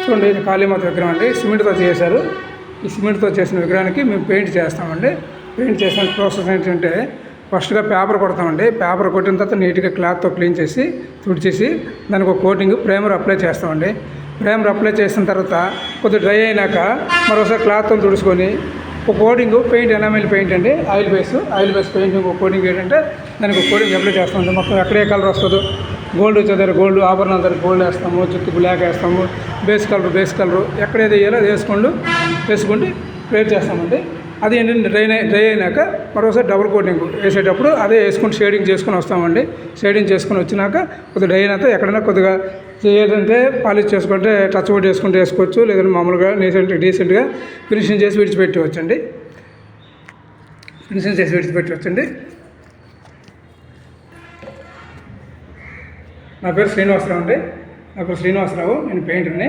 చూడండి ఇది కాళీమాత విగ్రహం అండి, సిమెంట్తో చేశారు. ఈ సిమెంట్తో చేసిన విగ్రహానికి మేము పెయింట్ చేస్తామండి. పెయింట్ చేసిన ప్రాసెస్ ఏంటంటే ఫస్ట్గా పేపర్ కొడతామండి. పేపర్ కొట్టిన తర్వాత నీట్గా క్లాత్తో క్లీన్ చేసి తుడిచేసి దానికి ఒక కోటింగ్ ప్రైమర్ అప్లై చేస్తామండి. ప్రైమర్ అప్లై చేసిన తర్వాత కొద్దిగా డ్రై అయినాక మరోసారి క్లాత్తో తుడుచుకొని ఒక కోటింగ్ పెయింట్ ఎనామిల్ పెయింట్ అండి, ఆయిల్ బేస్ పెయింటింగ్ ఒక కోటింగ్ ఏంటంటే దానికి ఒక కోటింగ్ అప్లై చేస్తామండి. మొత్తం ఎక్కడే కలర్ వస్తుందో గోల్డ్ వచ్చేదారు గోల్డ్, ఆభరణాల దగ్గర గోల్డ్ వేస్తాము, జుట్టు బ్లాక్ వేస్తాము, బేస్ కలర్ ఎక్కడేది వేయాలో అది వేసుకుంటే ప్లేట్ చేస్తామండి. అది ఏంటంటే డ్రై అయినాక మరోసారి డబుల్ కోటింగ్ వేసేటప్పుడు అదే వేసుకుంటూ షేడింగ్ చేసుకొని వస్తామండి. షేడింగ్ చేసుకొని వచ్చినాక కొద్దిగా డ్రై అయినాక ఎక్కడైనా కొద్దిగా చేయాలంటే పాలిష్ చేసుకుంటే టచ్ వుడ్ వేసుకుంటే వేసుకోవచ్చు, లేదంటే మామూలుగా డీసెంట్గా ఫినిషింగ్ చేసి విడిచిపెట్టవచ్చండి. నా పేరు శ్రీనివాసరావు అండి. నేను పెయింటర్ని.